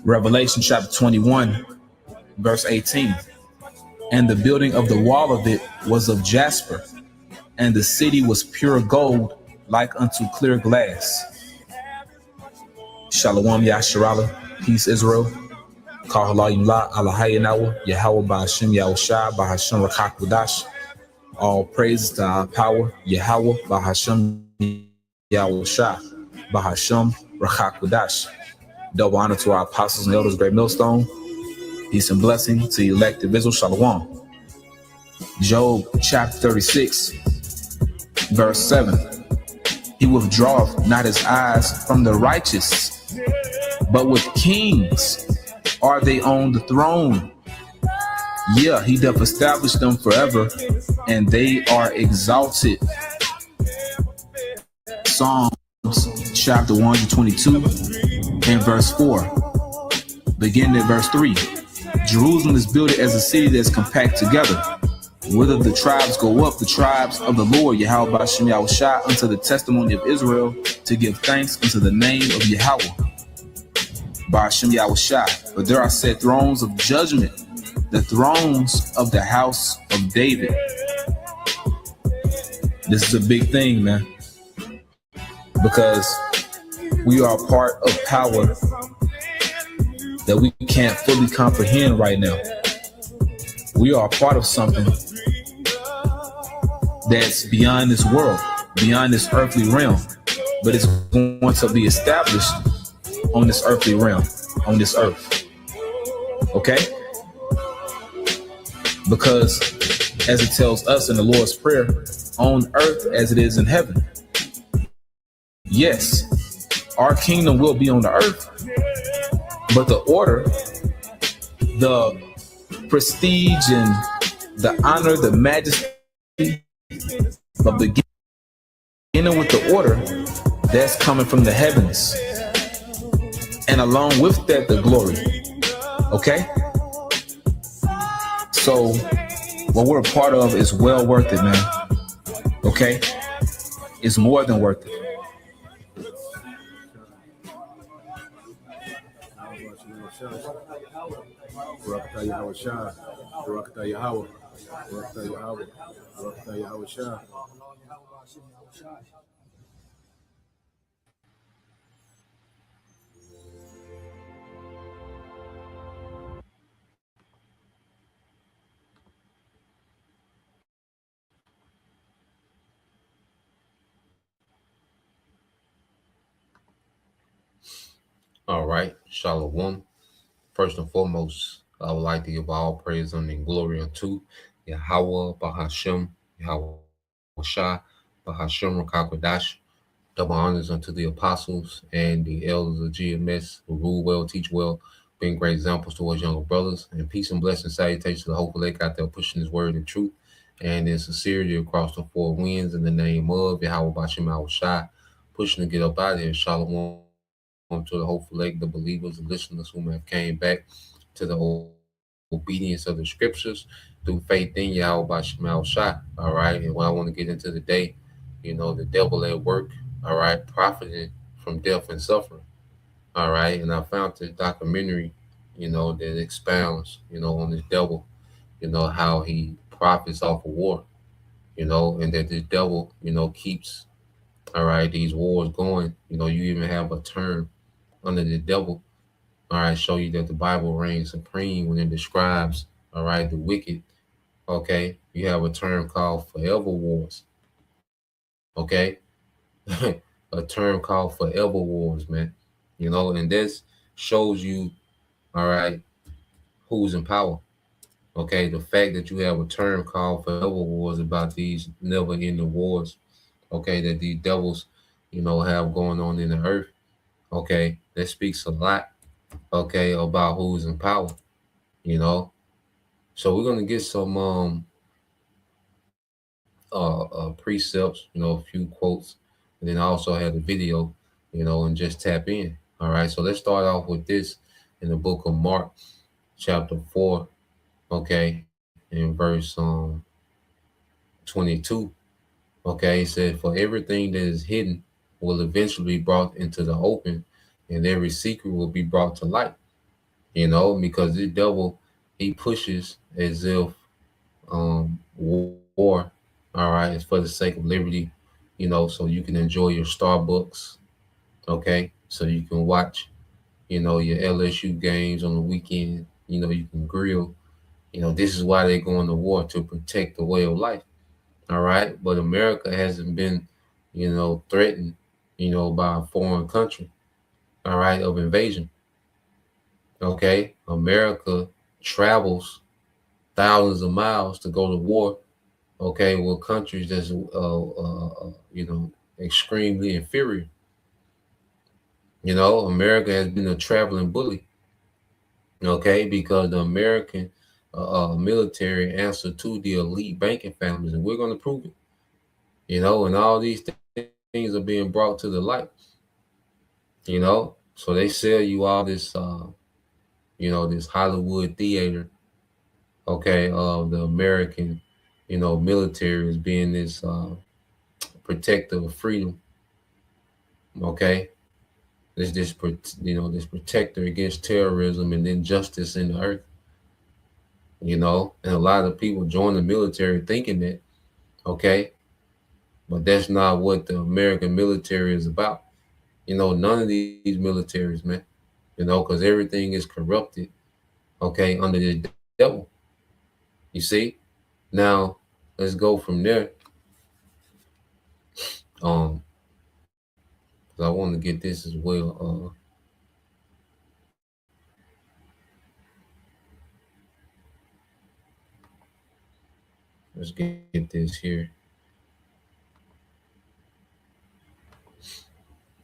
Revelation chapter 21, verse 18. And the building of the wall of it was of jasper, and the city was pure gold, like unto clear glass. Shalom Yasharala, peace Israel. Kahalayim la Alahayanawa, Yahweh Bahashim Yahushua, Bahashim Rakakwadash. All praises to our power, Yahweh Bahashim Yahushua, Bahashim Rakakwadash. Double honor to our apostles and elders, great millstone. Peace and blessing to elect of Israel. Shalom. Job chapter 36, verse 7. He withdraweth not his eyes from the righteous, but with kings are they on the throne. Yeah, he doth establish them forever, and they are exalted. Psalms chapter 122 and verse 4. Beginning at verse 3. Jerusalem is built as a city that's compact together. Whither the tribes go up, the tribes of the Lord, Yahweh Ba'ashem Yahushua, unto the testimony of Israel, to give thanks unto the name of Yahweh Ba'ashem Yahushua. But there are set thrones of judgment, the thrones of the house of David. This is a big thing, man, because we are part of power that we can't fully comprehend right now. We are part of something that's beyond this world, beyond this earthly realm, but it's going to be established on this earthly realm, on this earth. Okay? Because as it tells us in the Lord's Prayer, on earth as it is in heaven. Yes, our kingdom will be on the earth, but the order, the prestige and the honor, the majesty of beginning with the order, that's coming from the heavens. And along with that, the glory. Okay? So what we're a part of is well worth it, man. Okay? It's more than worth it. All right, Shalom. First and foremost, I would like to give all praise and glory unto Yahweh Bahashim, Yahweh Shah, Bahashim Rakakwadash. Double honors unto the apostles and the elders of GMS who rule well, teach well, being great examples towards younger brothers. And peace and blessing salutations to the hopeful lake out there pushing his word and truth and in sincerity across the four winds in the name of Yahweh Bahashim Yahweh Shah, pushing to get up out of here. Shalom to the hopeful lake, the believers, the listeners who have came back to the obedience of the scriptures through faith in Yahweh Ba'ashem Yahushua. All right. And what I want to get into today, the devil at work, all right, profiting from death and suffering. All right. And I found this documentary, that expounds, on this devil, how he profits off of war, and that this devil, keeps, all right, these wars going. You even have a term under the devil, all right, show you that the Bible reigns supreme when it describes, all right, the wicked. Okay, you have a term called forever wars. Okay, a term called forever wars, man. And this shows you, all right, who's in power. Okay, the fact that you have a term called forever wars about these never-ending wars, okay, that these devils, have going on in the earth. Okay, that speaks a lot, okay, about who's in power, So we're gonna get some precepts, a few quotes, and then I also had a video, and just tap in. All right. So let's start off with this in the book of Mark, chapter 4, okay, in verse 22. Okay, it said, "For everything that is hidden will eventually be brought into the open, and every secret will be brought to light." Because the devil, he pushes as if war, all right, is for the sake of liberty, so you can enjoy your Starbucks, okay, so you can watch, your LSU games on the weekend, you can grill. This is why they're going to war, to protect the way of life. All right. But America hasn't been, threatened, by a foreign country, all right, of invasion. Okay. America travels thousands of miles to go to war, okay, with countries that's, extremely inferior. America has been a traveling bully, okay, because the American military answer to the elite banking families, and we're going to prove it, and all these things are being brought to the light, so they sell you all this, this Hollywood theater, okay, of the American, military as being this protector of freedom, okay, this protector against terrorism and injustice in the earth, and a lot of people join the military thinking that, okay, but that's not what the American military is about. None of these militaries, man, because everything is corrupted, okay, under the devil. You see? Now, let's go from there. Um, because I want to get this as well. Let's get this here.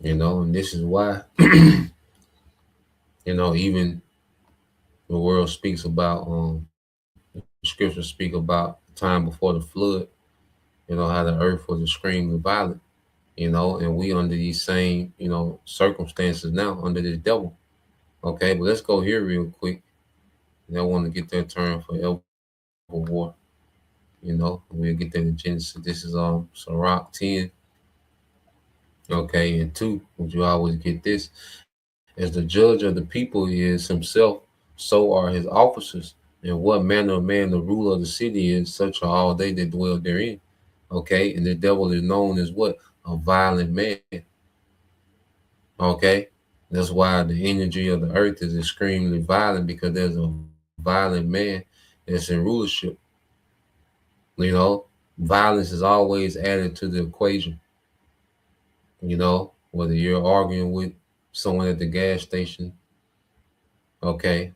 And this is why, even the world speaks about, the scriptures speak about the time before the flood, how the earth was extremely violent, and we under these same, circumstances now under this devil. Okay, but let's go here real quick. And I want to get that term for elbow war. We'll get that in Genesis. This is Sirach 10, okay, and 2. Would you always get this? As the judge of the people is himself, so are his officers. And what manner of man the ruler of the city is, such are all they that dwell therein. Okay, and the devil is known as what? A violent man. Okay, that's why the energy of the earth is extremely violent, because there's a violent man that's in rulership. You know, violence is always added to the equation. Whether you're arguing with someone at the gas station, okay,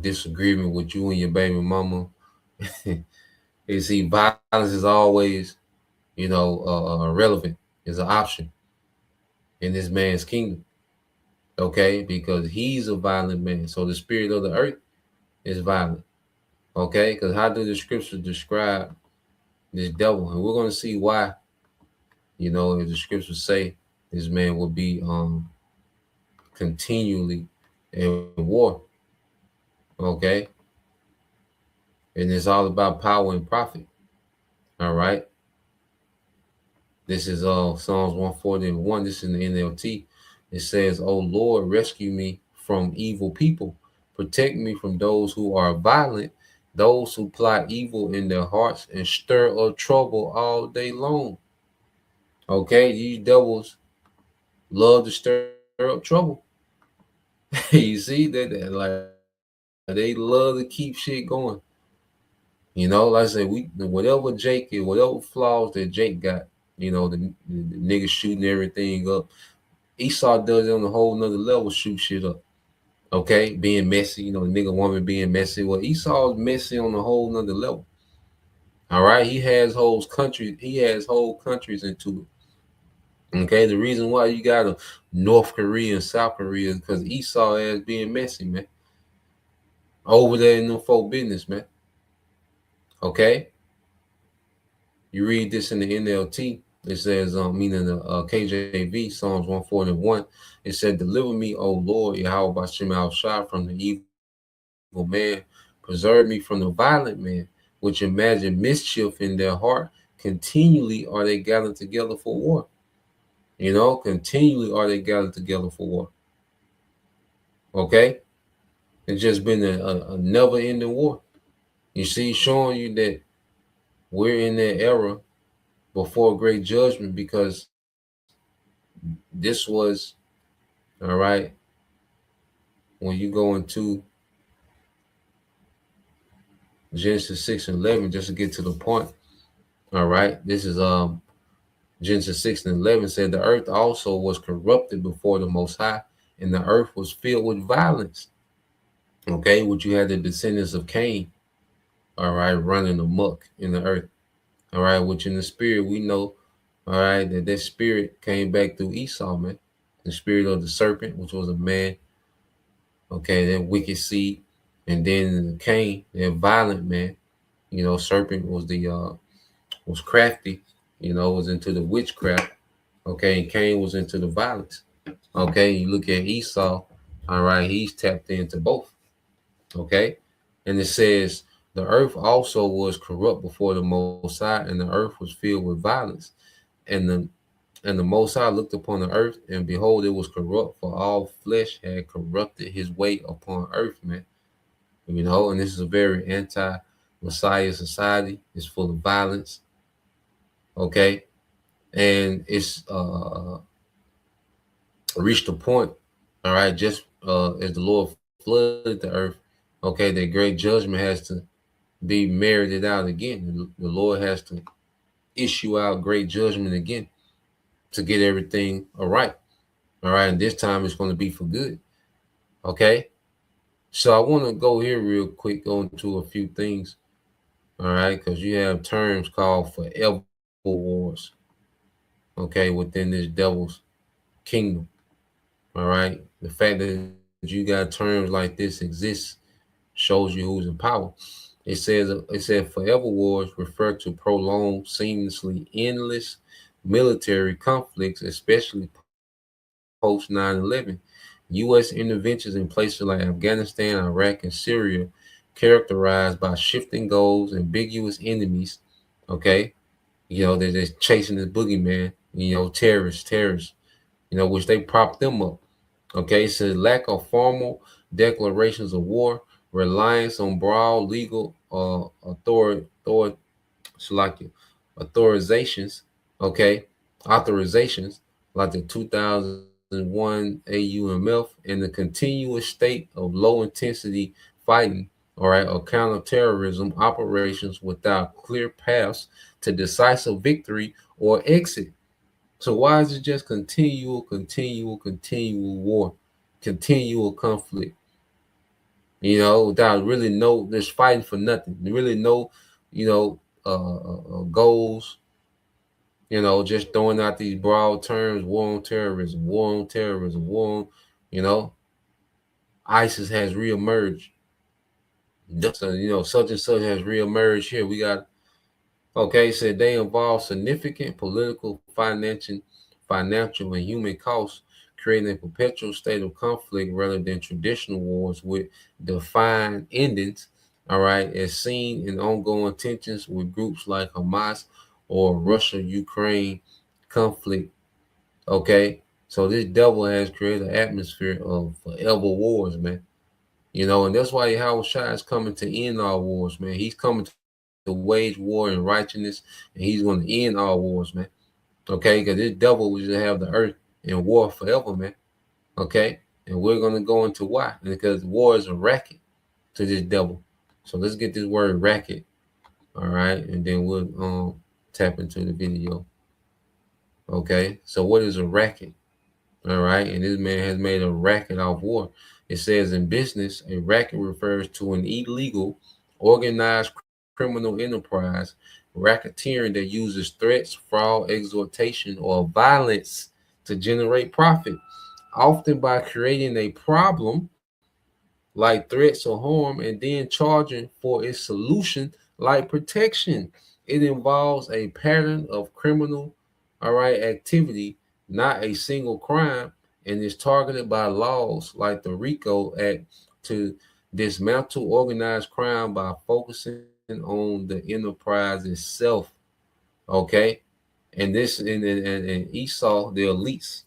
disagreement with you and your baby mama. You see, violence is always, relevant, is an option in this man's kingdom, okay, because he's a violent man. So the spirit of the earth is violent, okay, because how do the scriptures describe this devil? And we're going to see why, if the scriptures say this man will be continually in war, okay, and it's all about power and profit. All right. This is Psalms 141. This is in the NLT. It says, "O Lord, rescue me from evil people. Protect me from those who are violent, those who plot evil in their hearts and stir up trouble all day long." Okay, these devils love to stir up trouble. You see that, like, they love to keep shit going. Like I said, whatever Jake is, whatever flaws that Jake got, the niggas shooting everything up. Esau does it on a whole nother level, shoot shit up. Okay, being messy, the nigga woman being messy. Well, Esau's messy on a whole nother level. All right, he has whole countries into it. Okay, the reason why you got a North Korea and South Korea is because Esau is being messy, man. over there in the folk business, man. Okay, you read this in the NLT. It says, meaning the KJV, Psalms 141. It said, "Deliver me, O Lord, Yahweh Bashem Al Shah, from the evil man. Preserve me from the violent man, which imagine mischief in their heart. Continually are they gathered together for war." Continually are they gathered together for war. Okay, it's just been a never-ending war. You see, showing you that we're in that era before great judgment, because this was all right. When you go into Genesis 6 and 11, just to get to the point, all right, this is Genesis 6 and 11 said, "The earth also was corrupted before the Most High, and the earth was filled with violence." Okay, which you had the descendants of Cain, all right, running amok in the earth, all right, which in the spirit we know, all right, that spirit came back through Esau, man, the spirit of the serpent, which was a man, okay, that wicked seed, and then Cain, that violent man, serpent was was crafty, was into the witchcraft, okay, and Cain was into the violence, okay. You look at Esau, all right, he's tapped into both, okay, and it says the earth also was corrupt before the Most High, and the earth was filled with violence, and the Most High looked upon the earth, and behold, it was corrupt, for all flesh had corrupted his way upon earth, man. And this is a very anti-Messiah society. It's full of violence, okay, and it's reached a point, all right, just as the Lord flooded the earth, okay, that great judgment has to be merited out again. The Lord has to issue out great judgment again to get everything all right, and this time it's going to be for good, okay. So I want to go here real quick, go into a few things, all right, because you have terms called forever wars, okay, within this devil's kingdom, all right. The fact that you got terms like this exist shows you who's in power. It said forever wars refer to prolonged, seamlessly endless military conflicts, especially post 9/11. U.S. interventions in places like Afghanistan, Iraq, and Syria, characterized by shifting goals, ambiguous enemies. Okay, they're just chasing this boogeyman. Terrorists. Which they prop them up. Okay, it says lack of formal declarations of war, reliance on broad legal Salakia, authorizations, okay, authorizations like the 2001 AUMF, and the continuous state of low intensity fighting, all right, or counterterrorism operations without clear paths to decisive victory or exit. So why is it just continual war, continual conflict? Without really there's fighting for nothing. Really you know, goals. Just throwing out these broad terms: war on terrorism, war on terrorism, war on, you know, ISIS has reemerged. So, such and such has reemerged here. We got, okay, said they involve significant political, financial, and human costs, creating a perpetual state of conflict rather than traditional wars with defined endings. All right, as seen in ongoing tensions with groups like Hamas or Russia-Ukraine conflict. Okay, so this devil has created an atmosphere of forever wars, man. And that's why Yahweh Shai is coming to end all wars, man. He's coming to wage war in righteousness, and he's going to end all wars, man. Okay, because this devil will just have the earth in war forever, man. Okay, and we're going to go into why. And because war is a racket to this devil. So let's get this word racket, all right, and then we'll tap into the video. Okay, so what is a racket? All right, and this man has made a racket off war. It says in business, a racket refers to an illegal, organized criminal enterprise, racketeering that uses threats, fraud, exhortation, or violence to generate profit, often by creating a problem like threats or harm, and then charging for its solution like protection. It involves a pattern of criminal, all right, activity, not a single crime, and is targeted by laws like the RICO Act to dismantle organized crime by focusing on the enterprise itself. Okay, and this and Esau, the elites,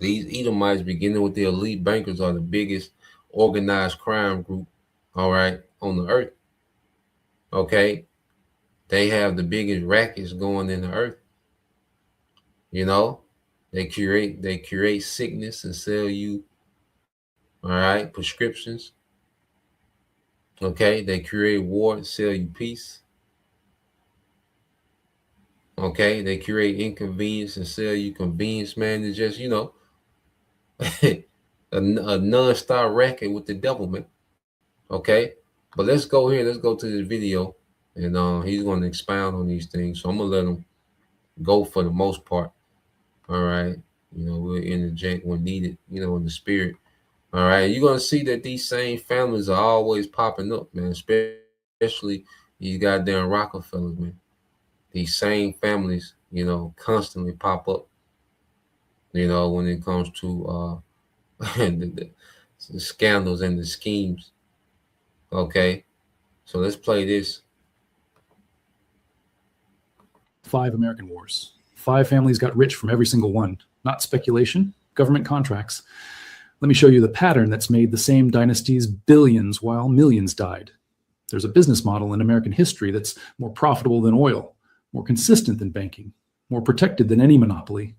these Edomites, beginning with the elite bankers, are the biggest organized crime group, all right, on the earth. Okay, they have the biggest rackets going in the earth. You know, they create sickness and sell you, all right, prescriptions. Okay, they create war and sell you peace. Okay, they create inconvenience and sell you convenience, man. It's just, a non-stop racket with the devil, man. Okay, but let's go here. Let's go to this video, and he's going to expound on these things. So I'm gonna let him go for the most part. All right, we'll interject when needed. In the spirit. All right, you're gonna see that these same families are always popping up, man. Especially these goddamn Rockefellers, man. These same families, constantly pop up. When it comes to the scandals and the schemes. Okay, so let's play this. 5 American wars. 5 families got rich from every single one. Not speculation, government contracts. Let me show you the pattern that's made the same dynasties billions while millions died. There's a business model in American history that's more profitable than oil, more consistent than banking, more protected than any monopoly.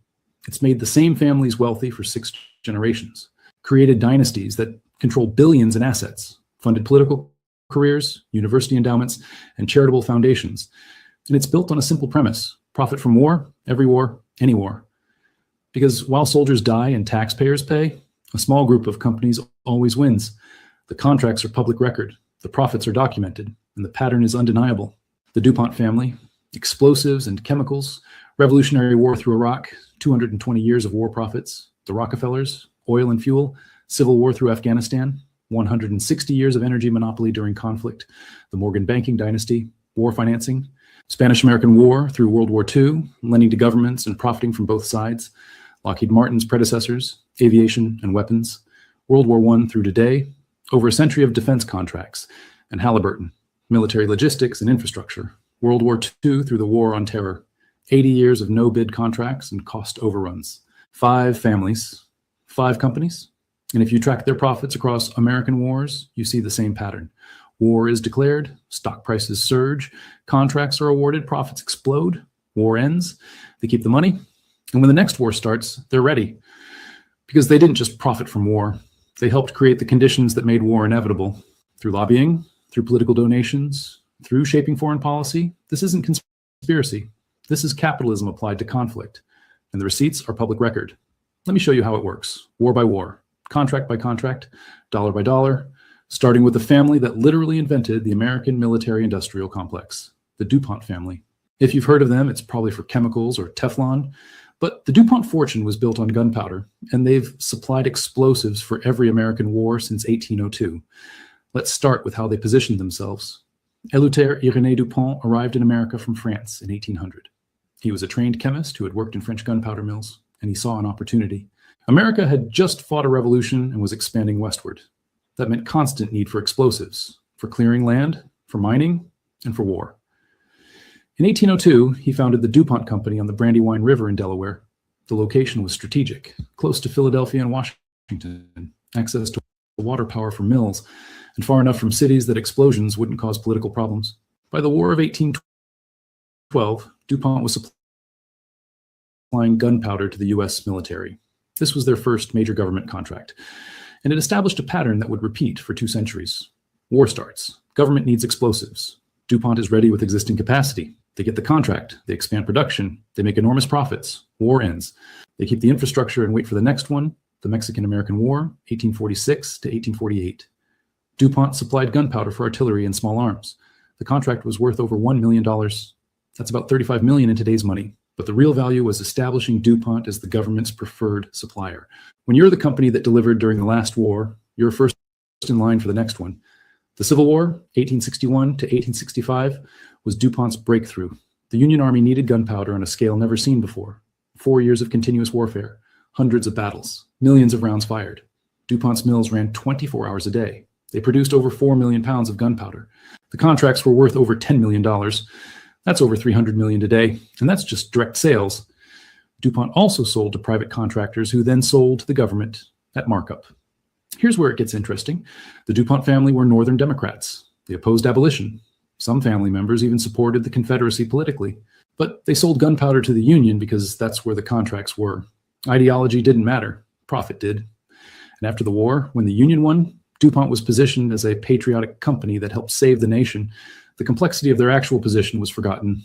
It's made the same families wealthy for 6 generations, created dynasties that control billions in assets, funded political careers, university endowments, and charitable foundations. And it's built on a simple premise: profit from war, every war, any war. Because while soldiers die and taxpayers pay, a small group of companies always wins. The contracts are public record, the profits are documented, and the pattern is undeniable. The DuPont family, explosives and chemicals, Revolutionary War through Iraq, 220 years of war profits. The Rockefellers, oil and fuel, Civil War through Afghanistan, 160 years of energy monopoly during conflict. The Morgan banking dynasty, war financing, Spanish-American War through World War II, lending to governments and profiting from both sides. Lockheed Martin's predecessors, aviation and weapons. World War I through today, over a century of defense contracts. And Halliburton, military logistics and infrastructure. World War II through the War on Terror. 80 years of no-bid contracts and cost overruns. 5 families, 5 companies. And if you track their profits across American wars, you see the same pattern. War is declared, stock prices surge, contracts are awarded, profits explode, war ends, they keep the money, and when the next war starts, they're ready. Because they didn't just profit from war, they helped create the conditions that made war inevitable. Through lobbying, through political donations, through shaping foreign policy. This isn't conspiracy. This is capitalism applied to conflict, and the receipts are public record. Let me show you how it works, war by war, contract by contract, dollar by dollar, starting with the family that literally invented the American military-industrial complex, the DuPont family. If you've heard of them, it's probably for chemicals or Teflon, but the DuPont fortune was built on gunpowder, and they've supplied explosives for every American war since 1802. Let's start with how they positioned themselves. Eleuthère Irénée Dupont arrived in America from France in 1800. He was a trained chemist who had worked in French gunpowder mills, and he saw an opportunity. America had just fought a revolution and was expanding westward. That meant constant need for explosives, for clearing land, for mining, and for war. In 1802, he founded the DuPont Company on the Brandywine River in Delaware. The location was strategic, close to Philadelphia and Washington, access to water power for mills, and far enough from cities that explosions wouldn't cause political problems. By the War of 1812, DuPont was supplying gunpowder to the U.S. military. This was their first major government contract, and it established a pattern that would repeat for 2 centuries. War starts. Government needs explosives. DuPont is ready with existing capacity. They get the contract. They expand production. They make enormous profits. War ends. They keep the infrastructure and wait for the next one, the Mexican-American War, 1846 to 1848. DuPont supplied gunpowder for artillery and small arms. The contract was worth over $1 million. That's about $35 million in today's money. But the real value was establishing DuPont as the government's preferred supplier. When you're the company that delivered during the last war, you're a first in line for the next one. The Civil War, 1861 to 1865, was DuPont's breakthrough. The Union Army needed gunpowder on a scale never seen before. 4 years of continuous warfare, hundreds of battles, millions of rounds fired. DuPont's mills ran 24 hours a day. They produced over 4 million pounds of gunpowder. The contracts were worth over $10 million. That's over $300 million today, and that's just direct sales. DuPont also sold to private contractors who then sold to the government at markup. Here's where it gets interesting. The DuPont family were Northern Democrats. They opposed abolition. Some family members even supported the Confederacy politically. But they sold gunpowder to the Union because that's where the contracts were. Ideology didn't matter. Profit did. And after the war, when the Union won, DuPont was positioned as a patriotic company that helped save the nation. The complexity of their actual position was forgotten.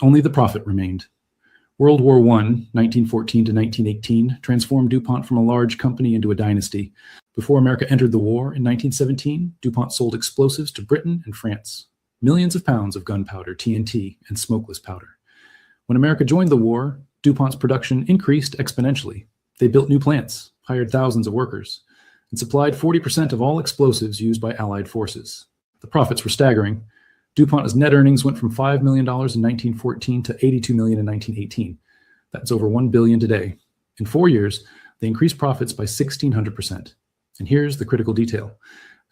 Only the profit remained. World War I, 1914 to 1918, transformed DuPont from a large company into a dynasty. Before America entered the war in 1917, DuPont sold explosives to Britain and France. Millions of pounds of gunpowder, TNT, and smokeless powder. When America joined the war, DuPont's production increased exponentially. They built new plants, hired thousands of workers, and supplied 40% of all explosives used by Allied forces. The profits were staggering. DuPont's net earnings went from $5 million in 1914 to $82 million in 1918. That's over $1 billion today. In 4 years, they increased profits by 1,600%. And here's the critical detail.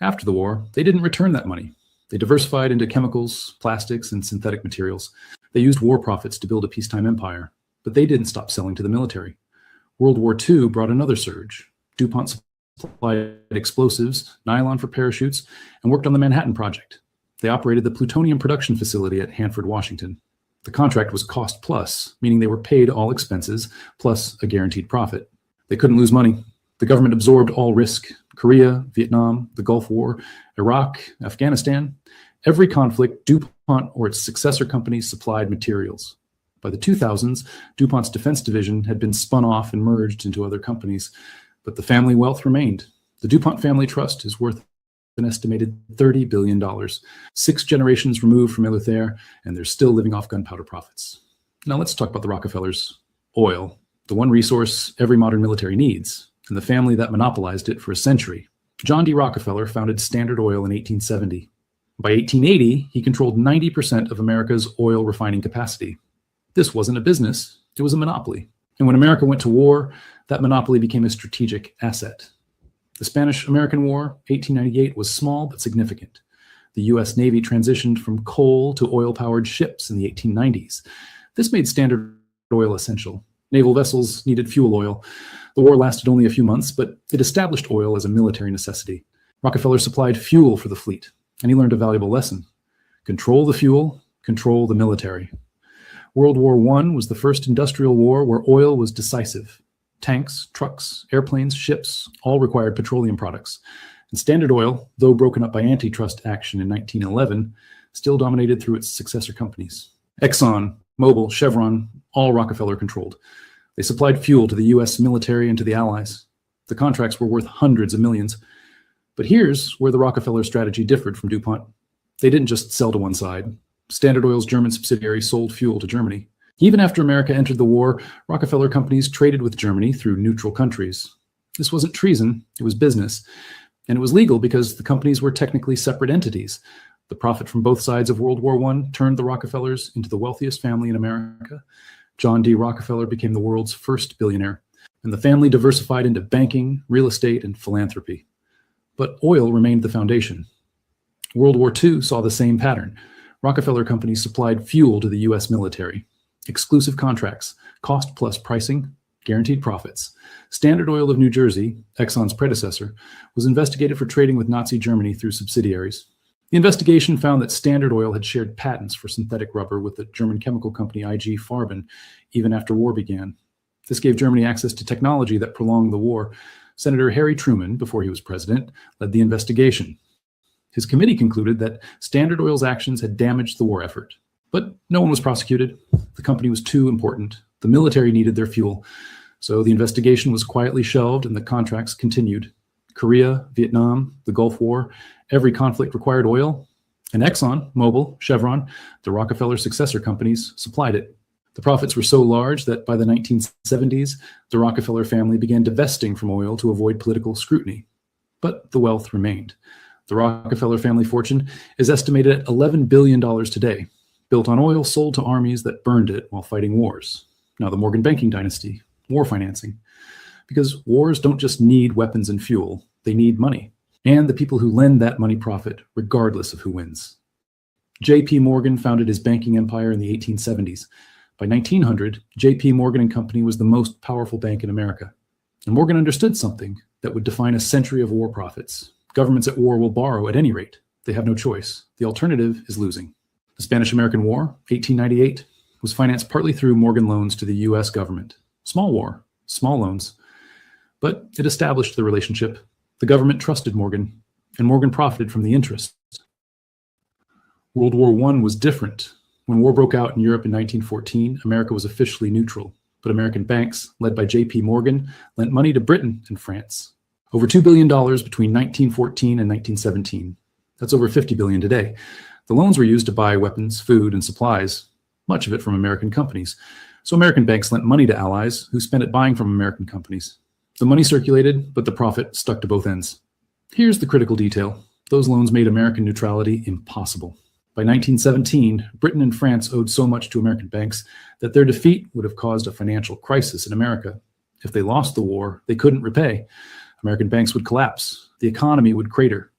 After the war, they didn't return that money. They diversified into chemicals, plastics, and synthetic materials. They used war profits to build a peacetime empire, but they didn't stop selling to the military. World War II brought another surge. DuPont supplied explosives, nylon for parachutes, and worked on the Manhattan Project. They operated the plutonium production facility at Hanford, Washington. The contract was cost plus, meaning they were paid all expenses, plus a guaranteed profit. They couldn't lose money. The government absorbed all risk. Korea, Vietnam, the Gulf War, Iraq, Afghanistan. Every conflict, DuPont or its successor companies supplied materials. By the 2000s, DuPont's defense division had been spun off and merged into other companies, but the family wealth remained. The DuPont Family Trust is worth an estimated $30 billion. 6 generations removed from Eleuthère, and they're still living off gunpowder profits. Now let's talk about the Rockefellers. Oil, the one resource every modern military needs, and the family that monopolized it for a century. John D. Rockefeller founded Standard Oil in 1870. By 1880, he controlled 90% of America's oil refining capacity. This wasn't a business, it was a monopoly. And when America went to war, that monopoly became a strategic asset. The Spanish-American War, 1898, was small but significant. The U.S. Navy transitioned from coal to oil-powered ships in the 1890s. This made Standard Oil essential. Naval vessels needed fuel oil. The war lasted only a few months, but it established oil as a military necessity. Rockefeller supplied fuel for the fleet, and he learned a valuable lesson. Control the fuel, control the military. World War I was the first industrial war where oil was decisive. Tanks, trucks, airplanes, ships all required petroleum products. And Standard Oil, though broken up by antitrust action in 1911, still dominated through its successor companies. Exxon, Mobil, Chevron, all Rockefeller controlled. They supplied fuel to the U.S. military and to the Allies. The contracts were worth hundreds of millions. But here's where the Rockefeller strategy differed from DuPont. They didn't just sell to one side. Standard Oil's German subsidiary sold fuel to Germany. Even after America entered the war, Rockefeller companies traded with Germany through neutral countries. This wasn't treason, it was business. And it was legal because the companies were technically separate entities. The profit from both sides of World War I turned the Rockefellers into the wealthiest family in America. John D. Rockefeller became the world's first billionaire, and the family diversified into banking, real estate, and philanthropy. But oil remained the foundation. World War II saw the same pattern. Rockefeller companies supplied fuel to the U.S. military. Exclusive contracts, cost plus pricing, guaranteed profits. Standard Oil of New Jersey, Exxon's predecessor, was investigated for trading with Nazi Germany through subsidiaries. The investigation found that Standard Oil had shared patents for synthetic rubber with the German chemical company IG Farben even after war began. This gave Germany access to technology that prolonged the war. Senator Harry Truman, before he was president, led the investigation. His committee concluded that Standard Oil's actions had damaged the war effort. But no one was prosecuted. The company was too important. The military needed their fuel. So the investigation was quietly shelved and the contracts continued. Korea, Vietnam, the Gulf War, every conflict required oil. And Exxon, Mobil, Chevron, the Rockefeller successor companies, supplied it. The profits were so large that by the 1970s, the Rockefeller family began divesting from oil to avoid political scrutiny. but the wealth remained. The Rockefeller family fortune is estimated at $11 billion today, built on oil sold to armies that burned it while fighting wars. Now, the Morgan banking dynasty, war financing. Because wars don't just need weapons and fuel, they need money. And the people who lend that money profit, regardless of who wins. J.P. Morgan founded his banking empire in the 1870s. By 1900, J.P. Morgan and Company was the most powerful bank in America. And Morgan understood something that would define a century of war profits. Governments at war will borrow at any rate. They have no choice. The alternative is losing. The Spanish-American War, 1898, was financed partly through Morgan loans to the U.S. government. Small war, small loans. But it established the relationship. The government trusted Morgan, and Morgan profited from the interest. World War I was different. When war broke out in Europe in 1914, America was officially neutral, but American banks, led by J.P. Morgan, lent money to Britain and France. Over $2 billion between 1914 and 1917. That's over $50 billion today. The loans were used to buy weapons, food, and supplies, much of it from American companies. So American banks lent money to allies who spent it buying from American companies. The money circulated, but the profit stuck to both ends. Here's the critical detail. Those loans made American neutrality impossible. By 1917, Britain and France owed so much to American banks that their defeat would have caused a financial crisis in America. If they lost the war, they couldn't repay. American banks would collapse. The economy would crater.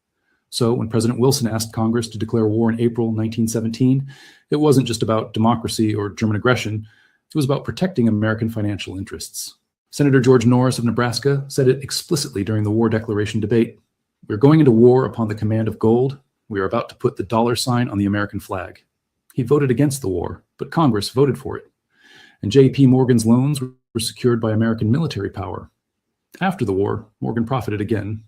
So when President Wilson asked Congress to declare war in April 1917, it wasn't just about democracy or German aggression. It was about protecting American financial interests. Senator George Norris of Nebraska said it explicitly during the war declaration debate. We're going into war upon the command of gold. We are about to put the dollar sign on the American flag. He voted against the war, but Congress voted for it. And J.P. Morgan's loans were secured by American military power. After the war, Morgan profited again.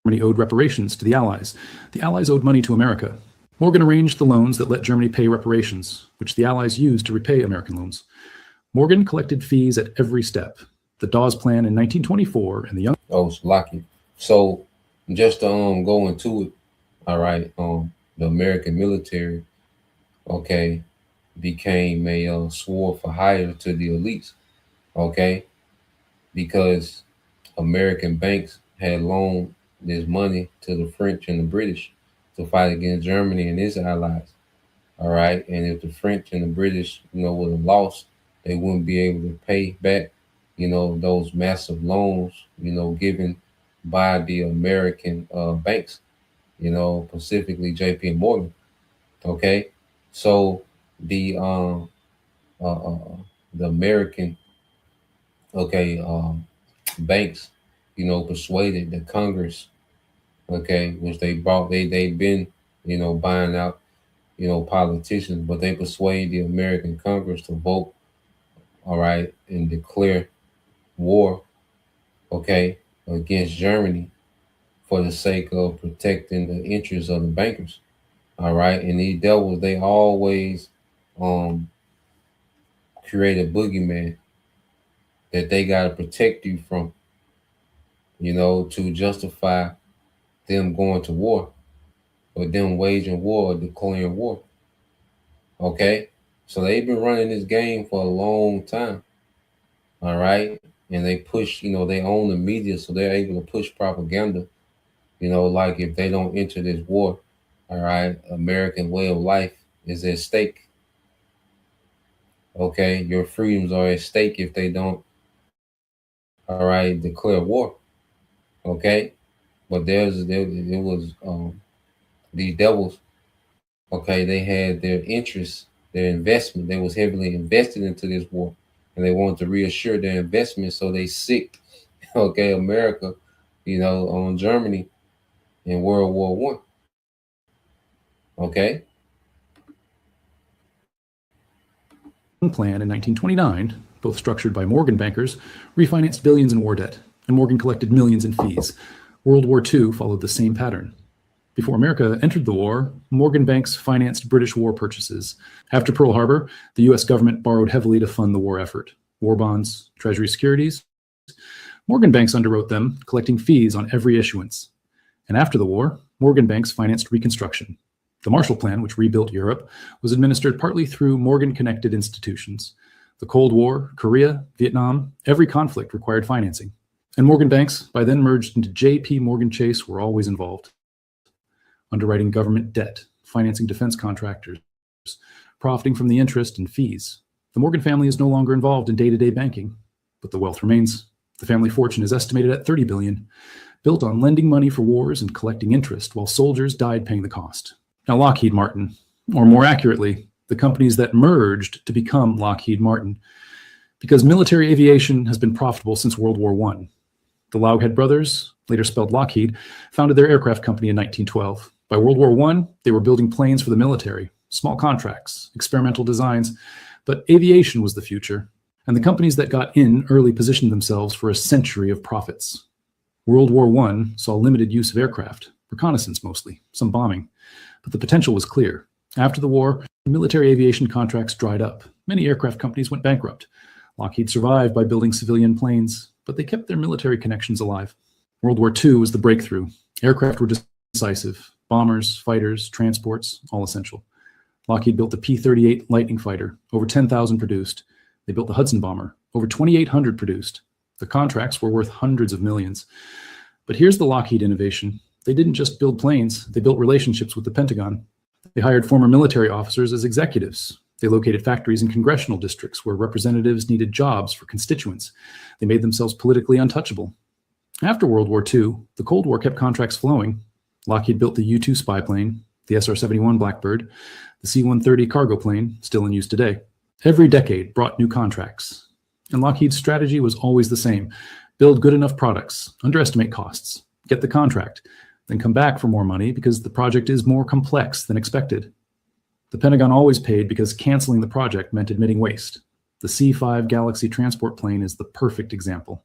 Germany owed reparations to the Allies. The Allies owed money to America. Morgan arranged the loans that let Germany pay reparations, which the Allies used to repay American loans. Morgan collected fees at every step. The Dawes Plan in 1924 and the Young... Oh, it's lucky. So just to go into it, all right, the American military, okay, became a sword for hire to the elites, okay, because American banks had loaned this money to the French and the British to fight against Germany and its allies, all right, and if the French and the British, would have lost, they wouldn't be able to pay back, those massive loans, given by the American banks, specifically J.P. Morgan. Okay, so the American banks, persuaded the Congress, which they've been, buying out, politicians, but they persuade the American Congress to vote, all right, and declare war, against Germany for the sake of protecting the interests of the bankers. All right. And these devils, they always create a boogeyman that they got to protect you from, to justify them going to war. with them waging war, declaring war. Okay? So they've been running this game for a long time. All right? And they push, they own the media, so they're able to push propaganda. Like if they don't enter this war, all right, American way of life is at stake. Okay? Your freedoms are at stake if they don't, all right, declare war. Okay? But there was these devils, okay, they had their interest, their investment, they was heavily invested into this war, and they wanted to reassure their investment, so they sicked, okay, America, on Germany in World War One. Okay. Plan in 1929, both structured by Morgan bankers, refinanced billions in war debt, and Morgan collected millions in fees. World War II followed the same pattern. Before America entered the war, Morgan banks financed British war purchases. After Pearl Harbor, the U.S. government borrowed heavily to fund the war effort. War bonds, Treasury securities. Morgan banks underwrote them, collecting fees on every issuance. And after the war, Morgan banks financed Reconstruction. The Marshall Plan, which rebuilt Europe, was administered partly through Morgan-connected institutions. The Cold War, Korea, Vietnam, every conflict required financing. And Morgan banks, by then merged into J.P. Morgan Chase, were always involved. Underwriting government debt, financing defense contractors, profiting from the interest and fees. The Morgan family is no longer involved in day-to-day banking, but the wealth remains. The family fortune is estimated at $30 billion, built on lending money for wars and collecting interest while soldiers died paying the cost. Now, Lockheed Martin, or more accurately, the companies that merged to become Lockheed Martin, because military aviation has been profitable since World War I. The Loughead brothers, later spelled Lockheed, founded their aircraft company in 1912. By World War I, they were building planes for the military, small contracts, experimental designs, but aviation was the future, and the companies that got in early positioned themselves for a century of profits. World War I saw limited use of aircraft, reconnaissance mostly, some bombing, but the potential was clear. After the war, military aviation contracts dried up. Many aircraft companies went bankrupt. Lockheed survived by building civilian planes, but they kept their military connections alive. World War II was the breakthrough. Aircraft were decisive. Bombers, fighters, transports, all essential. Lockheed built the P-38 Lightning fighter, over 10,000 produced. They built the Hudson bomber, over 2,800 produced. The contracts were worth hundreds of millions. But here's the Lockheed innovation. They didn't just build planes, they built relationships with the Pentagon. They hired former military officers as executives. They located factories in congressional districts where representatives needed jobs for constituents. They made themselves politically untouchable. After World War II, the Cold War kept contracts flowing. Lockheed built the U-2 spy plane, the SR-71 Blackbird, the C-130 cargo plane, still in use today. Every decade brought new contracts. And Lockheed's strategy was always the same. Build good enough products, underestimate costs, get the contract, then come back for more money because the project is more complex than expected. The Pentagon always paid because canceling the project meant admitting waste. The C-5 Galaxy transport plane is the perfect example.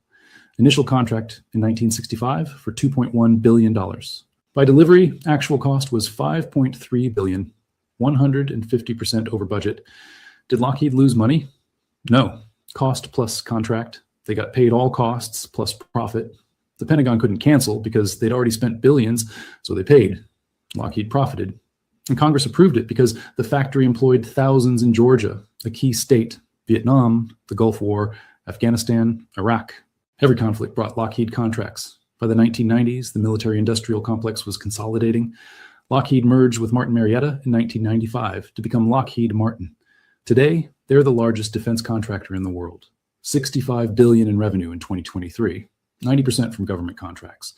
Initial contract in 1965 for $2.1 billion. By delivery, actual cost was $5.3 billion, 150% over budget. Did Lockheed lose money? No. Cost plus contract. They got paid all costs plus profit. The Pentagon couldn't cancel because they'd already spent billions, so they paid. Lockheed profited. And Congress approved it because the factory employed thousands in Georgia, a key state, Vietnam, the Gulf War, Afghanistan, Iraq. Every conflict brought Lockheed contracts. By the 1990s, the military-industrial complex was consolidating. Lockheed merged with Martin Marietta in 1995 to become Lockheed Martin. Today, they're the largest defense contractor in the world. $65 billion in revenue in 2023, 90% from government contracts.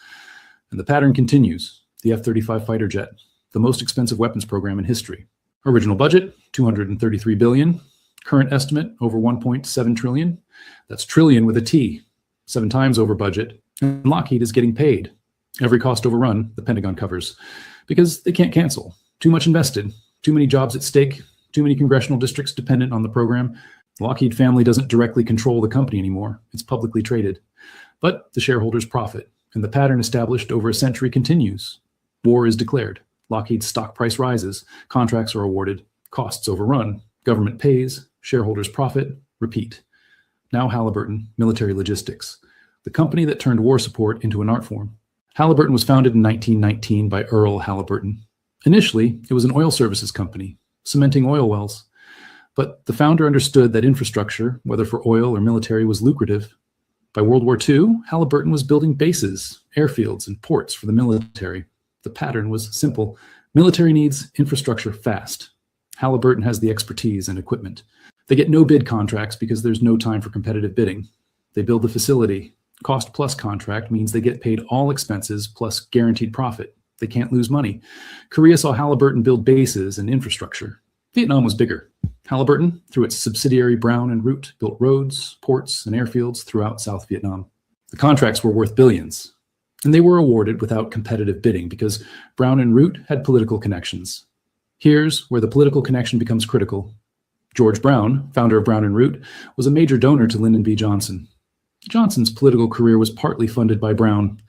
And the pattern continues. The F-35 fighter jet, the most expensive weapons program in history. Original budget, $233 billion. Current estimate, over $1.7 trillion. That's trillion with a T, 7 times over budget. And Lockheed is getting paid. Every cost overrun, the Pentagon covers. Because they can't cancel. Too much invested. Too many jobs at stake. Too many congressional districts dependent on the program. The Lockheed family doesn't directly control the company anymore. It's publicly traded. But the shareholders profit, and the pattern established over a century continues. War is declared. Lockheed's stock price rises. Contracts are awarded. Costs overrun. Government pays. Shareholders profit. Repeat. Now Halliburton, Military Logistics, the company that turned war support into an art form. Halliburton was founded in 1919 by Earl Halliburton. Initially, it was an oil services company, cementing oil wells. But the founder understood that infrastructure, whether for oil or military, was lucrative. By World War II, Halliburton was building bases, airfields, and ports for the military. The pattern was simple. Military needs infrastructure fast. Halliburton has the expertise and equipment. They get no bid contracts because there's no time for competitive bidding. They build the facility. Cost plus contract means they get paid all expenses plus guaranteed profit. They can't lose money. Korea saw Halliburton build bases and infrastructure. Vietnam was bigger. Halliburton, through its subsidiary Brown and Root, built roads, ports, and airfields throughout South Vietnam. The contracts were worth billions, and they were awarded without competitive bidding because Brown and Root had political connections. Here's where the political connection becomes critical. George Brown, founder of Brown and Root, was a major donor to Lyndon B. Johnson. Johnson's political career was partly funded by Brown.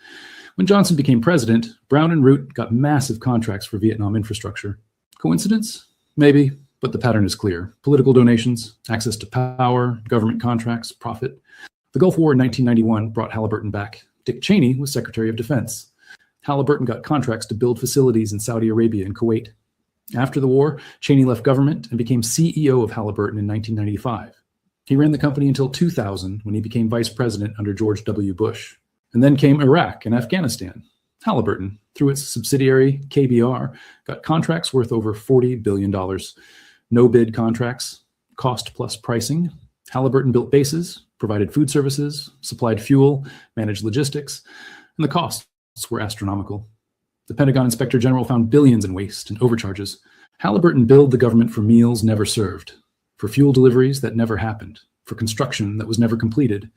When Johnson became president, Brown and Root got massive contracts for Vietnam infrastructure. Coincidence? Maybe, but the pattern is clear. Political donations, access to power, government contracts, profit. The Gulf War in 1991 brought Halliburton back. Dick Cheney was Secretary of Defense. Halliburton got contracts to build facilities in Saudi Arabia and Kuwait. After the war, Cheney left government and became CEO of Halliburton in 1995. He ran the company until 2000 when he became vice president under George W. Bush. And then came Iraq and Afghanistan. Halliburton, through its subsidiary KBR, got contracts worth over $40 billion. No bid contracts, cost plus pricing. Halliburton built bases, provided food services, supplied fuel, managed logistics, and the costs were astronomical. The Pentagon Inspector General found billions in waste and overcharges. Halliburton billed the government for meals never served, for fuel deliveries that never happened, for construction that was never completed.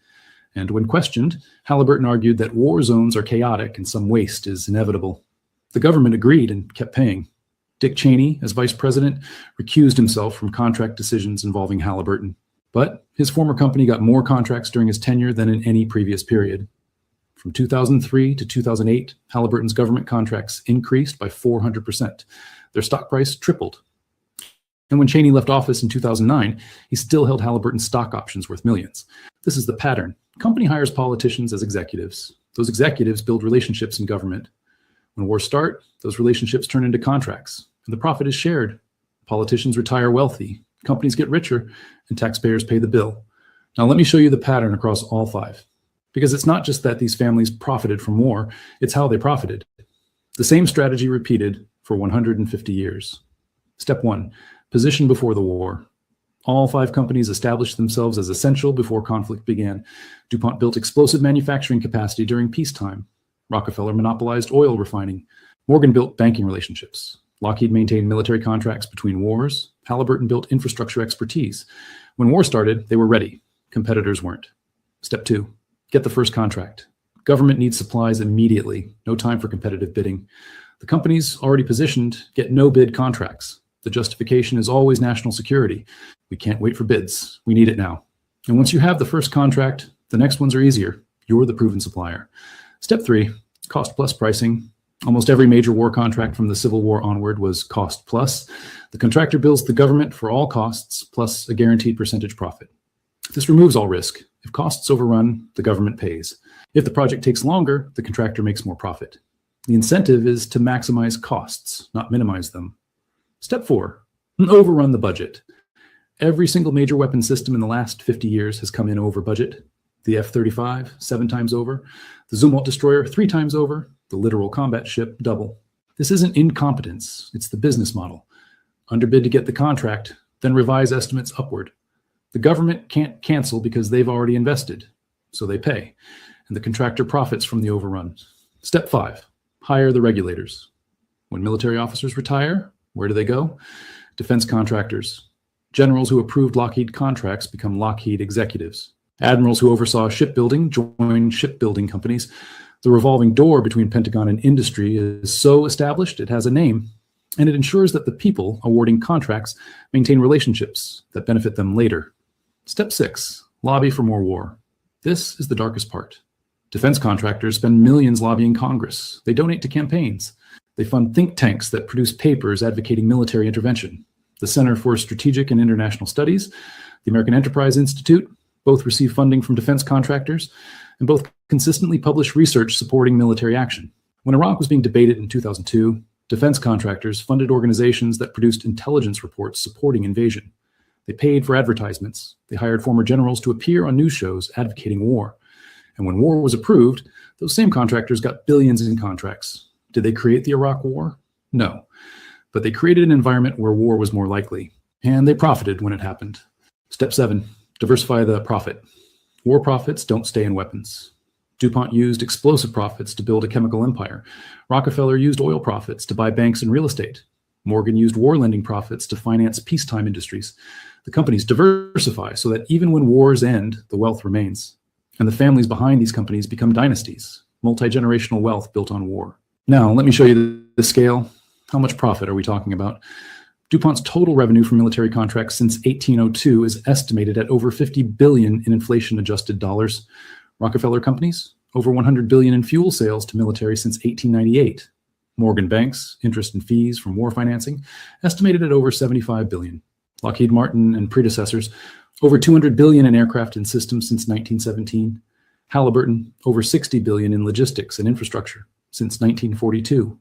And when questioned, Halliburton argued that war zones are chaotic and some waste is inevitable. The government agreed and kept paying. Dick Cheney, as vice president, recused himself from contract decisions involving Halliburton. But his former company got more contracts during his tenure than in any previous period. From 2003 to 2008, Halliburton's government contracts increased by 400%. Their stock price tripled. And when Cheney left office in 2009, he still held Halliburton stock options worth millions. This is the pattern. Company hires politicians as executives. Those executives build relationships in government. When wars start, those relationships turn into contracts, and the profit is shared. Politicians retire wealthy, companies get richer, and taxpayers pay the bill. Now let me show you the pattern across all five. Because it's not just that these families profited from war, it's how they profited. The same strategy repeated for 150 years. Step 1, position before the war. All five companies established themselves as essential before conflict began. DuPont built explosive manufacturing capacity during peacetime. Rockefeller monopolized oil refining. Morgan built banking relationships. Lockheed maintained military contracts between wars. Halliburton built infrastructure expertise. When war started, they were ready. Competitors weren't. Step 2, get the first contract. Government needs supplies immediately. No time for competitive bidding. The companies already positioned get no bid contracts. The justification is always national security. We can't wait for bids. We need it now. And once you have the first contract, the next ones are easier. You're the proven supplier. Step 3, cost plus pricing. Almost every major war contract from the Civil War onward was cost plus. The contractor bills the government for all costs plus a guaranteed percentage profit. This removes all risk. If costs overrun, the government pays. If the project takes longer, the contractor makes more profit. The incentive is to maximize costs, not minimize them. Step 4, overrun the budget. Every single major weapon system in the last 50 years has come in over budget. The F-35, 7 times over. The Zumwalt destroyer, 3 times over. The littoral combat ship, double. This isn't incompetence, it's the business model. Underbid to get the contract, then revise estimates upward. The government can't cancel because they've already invested, so they pay. And the contractor profits from the overrun. Step 5, hire the regulators. When military officers retire, where do they go? Defense contractors. Generals who approved Lockheed contracts become Lockheed executives. Admirals who oversaw shipbuilding join shipbuilding companies. The revolving door between Pentagon and industry is so established it has a name, and it ensures that the people awarding contracts maintain relationships that benefit them later. Step 6, lobby for more war. This is the darkest part. Defense contractors spend millions lobbying Congress. They donate to campaigns. They fund think tanks that produce papers advocating military intervention. The Center for Strategic and International Studies, the American Enterprise Institute, both receive funding from defense contractors, and both consistently publish research supporting military action. When Iraq was being debated in 2002, Defense contractors funded organizations that produced intelligence reports supporting invasion. They paid for advertisements. They hired former generals to appear on news shows advocating war. And when war was approved, those same contractors got billions in contracts. Did they create the Iraq War? No. But they created an environment where war was more likely. And they profited when it happened. Step 7, diversify the profit. War profits don't stay in weapons. DuPont used explosive profits to build a chemical empire. Rockefeller used oil profits to buy banks and real estate. Morgan used war lending profits to finance peacetime industries. The companies diversify so that even when wars end, the wealth remains. And the families behind these companies become dynasties, multi-generational wealth built on war. Now, let me show you the scale. How much profit are we talking about? DuPont's total revenue from military contracts since 1802 is estimated at over 50 billion in inflation-adjusted dollars. Rockefeller companies, over 100 billion in fuel sales to military since 1898. Morgan Banks, interest and fees from war financing, estimated at over 75 billion. Lockheed Martin and predecessors, over 200 billion in aircraft and systems since 1917. Halliburton, over 60 billion in logistics and infrastructure since 1942.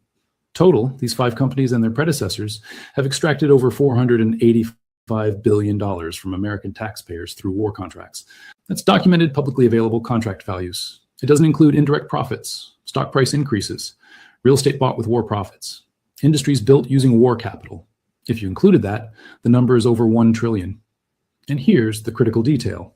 Total, these 5 companies and their predecessors have extracted over $485 billion from American taxpayers through war contracts. That's documented publicly available contract values. It doesn't include indirect profits, stock price increases, real estate bought with war profits, industries built using war capital. If you included that, the number is over 1 trillion. And here's the critical detail.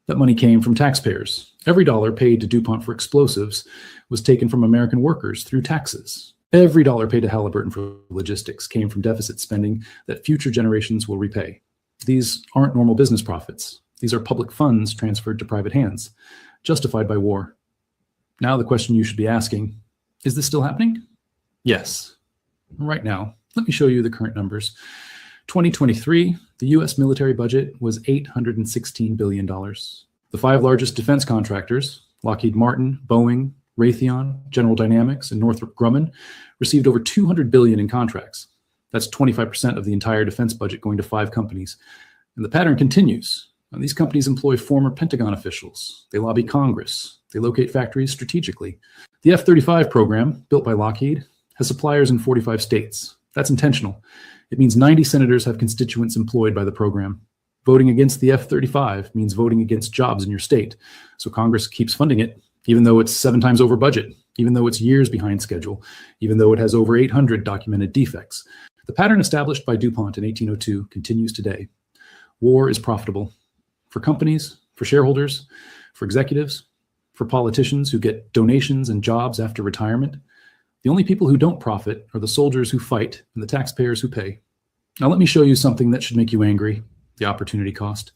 That money came from taxpayers. Every dollar paid to DuPont for explosives was taken from American workers through taxes. Every dollar paid to Halliburton for logistics came from deficit spending that future generations will repay. These aren't normal business profits. These are public funds transferred to private hands, justified by war. Now the question you should be asking, is this still happening? Yes. Right now, let me show you the current numbers. 2023, the US military budget was $816 billion. The 5 largest defense contractors, Lockheed Martin, Boeing, Raytheon, General Dynamics, and Northrop Grumman, received over $200 billion in contracts. That's 25% of the entire defense budget going to 5 companies. And the pattern continues. Now, these companies employ former Pentagon officials. They lobby Congress. They locate factories strategically. The F-35 program, built by Lockheed, has suppliers in 45 states. That's intentional. It means 90 senators have constituents employed by the program. Voting against the F-35 means voting against jobs in your state. So Congress keeps funding it, even though it's 7 times over budget, even though it's years behind schedule, even though it has over 800 documented defects. The pattern established by DuPont in 1802 continues today. War is profitable for companies, for shareholders, for executives, for politicians who get donations and jobs after retirement. The only people who don't profit are the soldiers who fight and the taxpayers who pay. Now let me show you something that should make you angry, the opportunity cost.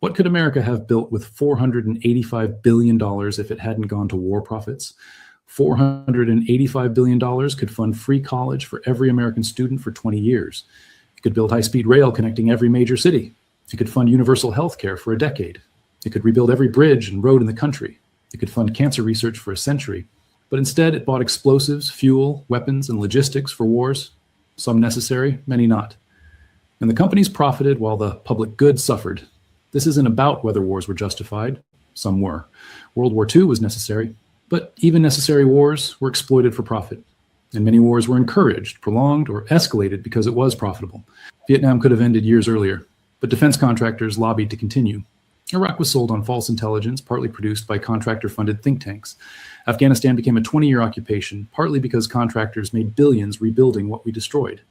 What could America have built with $485 billion if it hadn't gone to war profits? $485 billion could fund free college for every American student for 20 years. It could build high-speed rail connecting every major city. It could fund universal health care for a decade. It could rebuild every bridge and road in the country. It could fund cancer research for a century. But instead, it bought explosives, fuel, weapons, and logistics for wars, some necessary, many not. And the companies profited while the public good suffered. This isn't about whether wars were justified. Some were. World War II was necessary, but even necessary wars were exploited for profit. And many wars were encouraged, prolonged, or escalated because it was profitable. Vietnam could have ended years earlier, but defense contractors lobbied to continue. Iraq was sold on false intelligence, partly produced by contractor-funded think tanks. Afghanistan became a 20-year occupation, partly because contractors made billions rebuilding what we destroyed.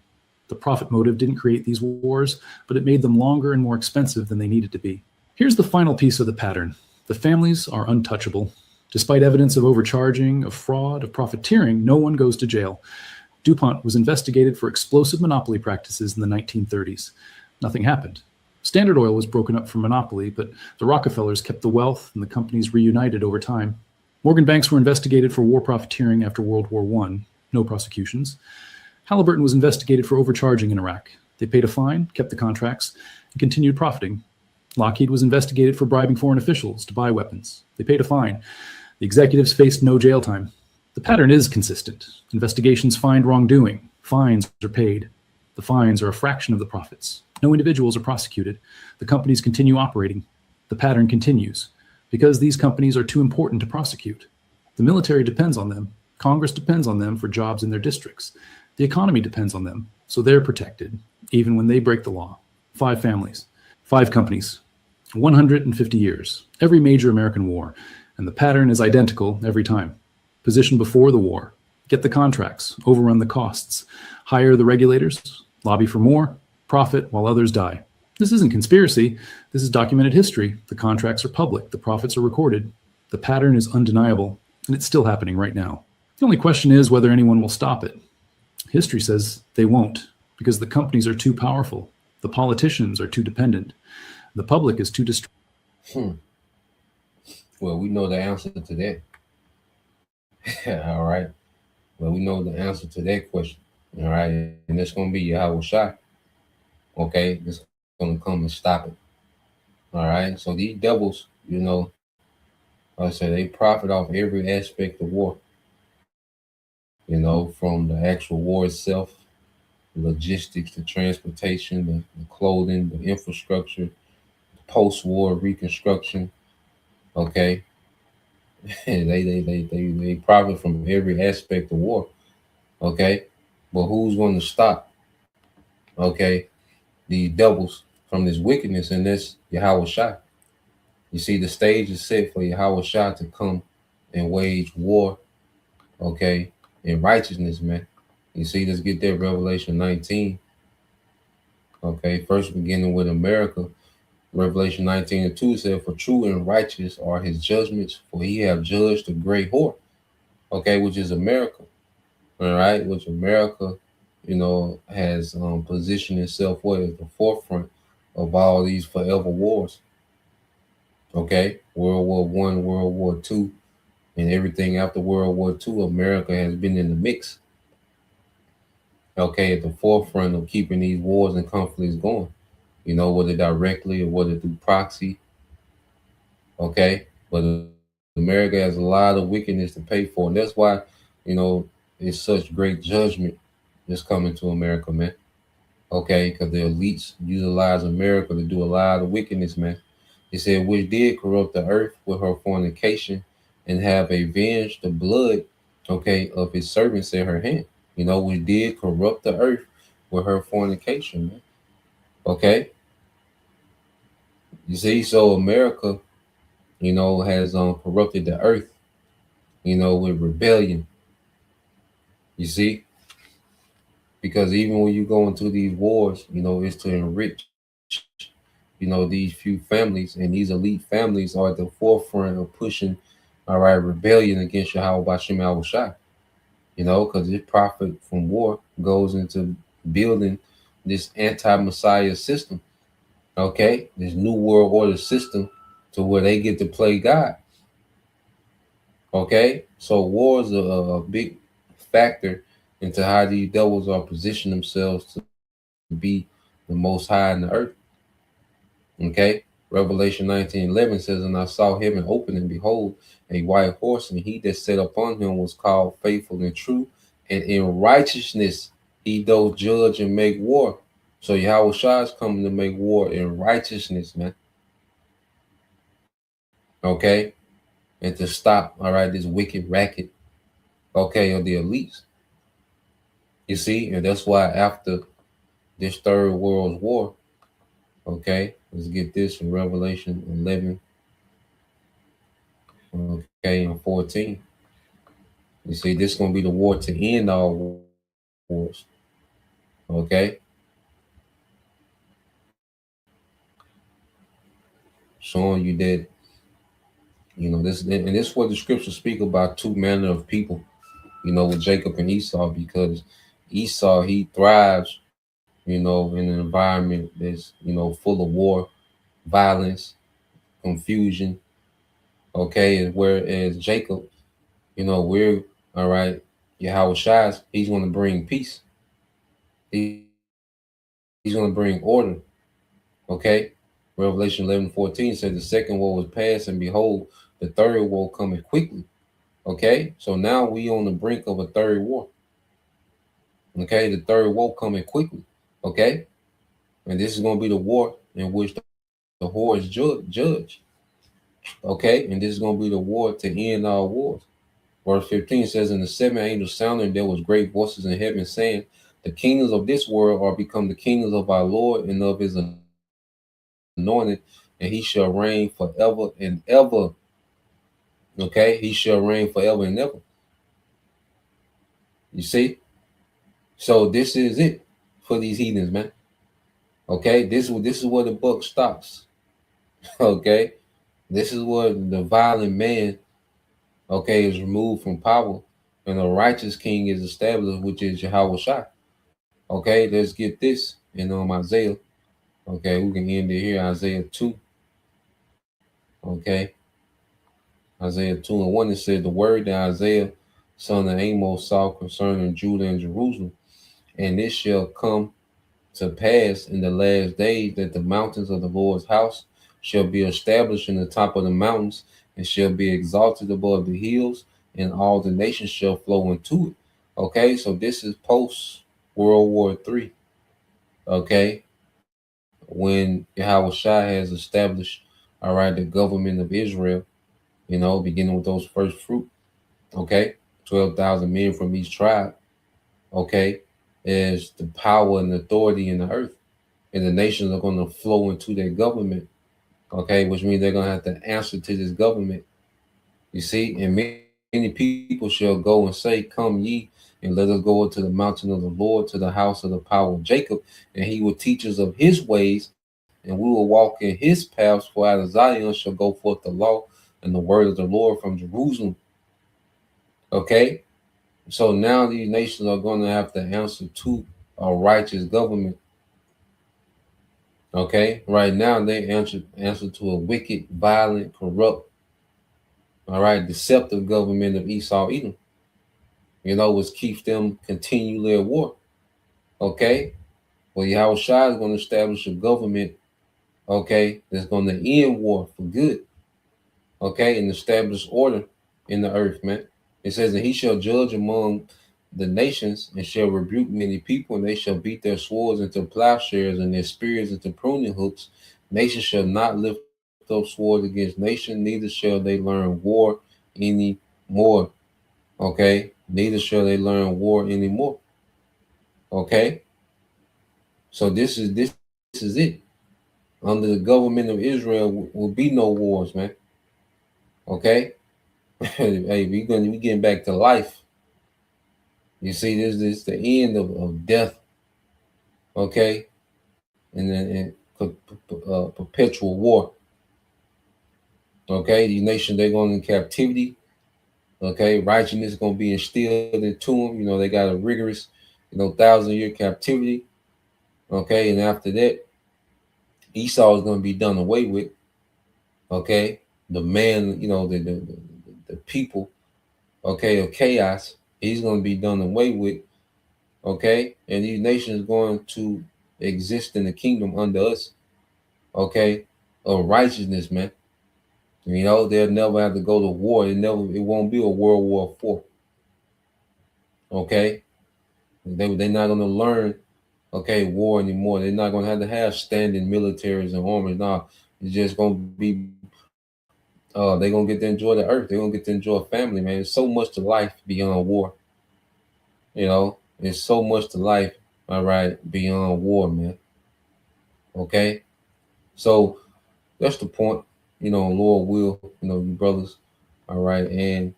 The profit motive didn't create these wars, but it made them longer and more expensive than they needed to be. Here's the final piece of the pattern. The families are untouchable. Despite evidence of overcharging, of fraud, of profiteering, no one goes to jail. DuPont was investigated for explosive monopoly practices in the 1930s. Nothing happened. Standard Oil was broken up for monopoly, but the Rockefellers kept the wealth and the companies reunited over time. Morgan Banks were investigated for war profiteering after World War I. No prosecutions. Halliburton was investigated for overcharging in Iraq. They paid a fine, kept the contracts, and continued profiting. Lockheed was investigated for bribing foreign officials to buy weapons. They paid a fine. The executives faced no jail time. The pattern is consistent. Investigations find wrongdoing. Fines are paid. The fines are a fraction of the profits. No individuals are prosecuted. The companies continue operating. The pattern continues because these companies are too important to prosecute. The military depends on them. Congress depends on them for jobs in their districts. The economy depends on them, so they're protected, even when they break the law. 5 families, 5 companies, 150 years, every major American war, and the pattern is identical every time. Position before the war, get the contracts, overrun the costs, hire the regulators, lobby for more, profit while others die. This isn't conspiracy. This is documented history. The contracts are public. The profits are recorded. The pattern is undeniable, and it's still happening right now. The only question is whether anyone will stop it. History says they won't, because the companies are too powerful. The politicians are too dependent. The public is too distracted. Well, we know the answer to that. All right. Well, we know the answer to that question. All right. And it's going to be Yahweh Shai. Okay. It's going to come and stop it. All right. So these devils, like I said, they profit off every aspect of war. From the actual war itself, the logistics, the transportation, the clothing, the infrastructure, the post-war reconstruction. Okay. they profit from every aspect of war. Okay. But who's going to stop, okay, these devils from this wickedness? And this Yahweh Shai. You see, the stage is set for Yahweh Shai to come and wage war, okay, in righteousness, man. You see, let's get there, Revelation 19. Okay, first beginning with America. Revelation 19:2 said, "For true and righteous are his judgments, for he have judged the great whore," okay, which is America. All right, which America, has positioned itself at the forefront of all these forever wars. Okay, World War I, World War II, and everything after World War II, America has been in the mix. Okay, at the forefront of keeping these wars and conflicts going. Whether directly or whether through proxy. Okay, but America has a lot of wickedness to pay for, and that's why, it's such great judgment that's coming to America, man. Okay, because the elites utilize America to do a lot of wickedness, man. It said, "Which did corrupt the earth with her fornication, and have avenged the blood, okay, of his servants in her hand." Which did corrupt the earth with her fornication, man. Okay. You see, so America, has corrupted the earth, with rebellion. You see, because even when you go into these wars, it's to enrich, these few families, and these elite families are at the forefront of pushing, all right, rebellion against Yahweh Bashem Yahweh Shai. Because this profit from war goes into building this anti-Messiah system. Okay, this new world order system to where they get to play God. Okay, so war is a big factor into how these devils are positioning themselves to be the most high in the earth. Okay, Revelation 19:11 says, "And I saw heaven open, and behold, a white horse, and he that sat upon him was called Faithful and True, and in righteousness he doth judge and make war." So Yahweh Shai is coming to make war in righteousness, man. Okay, and to stop, all right, this wicked racket, okay, of the elites. You see, and that's why after this Third World War, okay, let's get this in Revelation 11, okay, and 14. You see, this is going to be the war to end all wars. Okay. Showing you that, this, and this is what the scriptures speak about two manner of people, with Jacob and Esau, because Esau, he thrives, in an environment that's, full of war, violence, confusion. Okay. Whereas Jacob, we're all right. Yahweh Shai, he's going to bring peace. He's going to bring order. Okay. Revelation 11:14 said the second woe was past, and behold, the third woe coming quickly. Okay. So now we on the brink of a third war. Okay. The third woe coming quickly. Okay. And this is going to be the war in which the whore is judged. Okay. And this is going to be the war to end all wars. Verse 15 says, and the seventh angel sounded, and there was great voices in heaven saying, the kingdoms of this world are become the kingdoms of our Lord and of his anointed, and he shall reign forever and ever. Okay, he shall reign forever and ever. You see? So this is it for these heathens, man. Okay, this is where the buck stops. Okay, this is where the violent man, okay, is removed from power, and a righteous king is established, which is Yahweh Shai. Okay, let's get this in Isaiah. Okay, we can end it here. Isaiah 2. Okay, Isaiah 2 and 1, it said, the word that Isaiah, son of Amos, saw concerning Judah and Jerusalem, and it shall come to pass in the last days that the mountains of the Lord's house shall be established in the top of the mountains, and shall be exalted above the hills, and all the nations shall flow into it. Okay, so this is post World War III. Okay, when Yahweh Shai has established, all right, the government of Israel, beginning with those first fruit, okay, 12,000 men from each tribe, okay, is the power and authority in the earth. And the nations are going to flow into their government, okay, which means they're going to have to answer to this government. You see, and many people shall go and say, come ye, and let us go into the mountain of the Lord, to the house of the power of Jacob, and he will teach us of his ways, and we will walk in his paths. For out of Zion shall go forth the law and the word of the Lord from Jerusalem. Okay, so now these nations are going to have to answer to a righteous government. Okay, right now they answer to a wicked, violent, corrupt, all right, deceptive government of Esau, Edom. Which keeps them continually at war. Okay, well, Yahweh Shai is going to establish a government, okay, that's going to end war for good, okay, and establish order in the earth, man. It says that he shall judge among the nations and shall rebuke many people, and they shall beat their swords into plowshares and their spears into pruning hooks. Nation shall not lift up swords against nation, neither shall they learn war any more. Okay, neither shall they learn war anymore. Okay, so this is it. Under the government of Israel will be no wars, man. Okay, hey, we getting back to life. You see, this is the end of death. Okay, and then perpetual war. Okay, these nations, they're going in captivity. Okay, righteousness is going to be instilled into them. They got a rigorous, 1,000-year captivity. Okay, and after that, Esau is going to be done away with. Okay, the man, the people, okay, of chaos, he's going to be done away with. Okay, and these nations going to exist in the kingdom under us. Okay, of righteousness, man. They'll never have to go to war. It won't be a World War IV. Okay, they're not going to learn, okay, war anymore. They're not going to have standing militaries and armies. No, it's just going to be, they're going to get to enjoy the earth. They're going to get to enjoy family, man. There's so much to life beyond war. There's so much to life, all right, beyond war, man. Okay, so that's the point. Lord will, you brothers, all right, and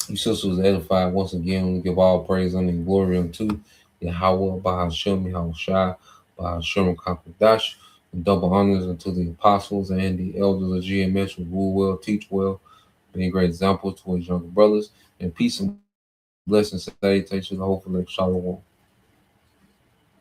you sisters was edified once again. We give all praise and glory unto Yahweh, Bahashem, Yahweh Shai, Bahashem, Kakadash, and double honors unto the apostles and the elders of GMS who rule well, teach well, being great examples towards younger brothers, and peace and blessings, salutations, hopefully, shalom.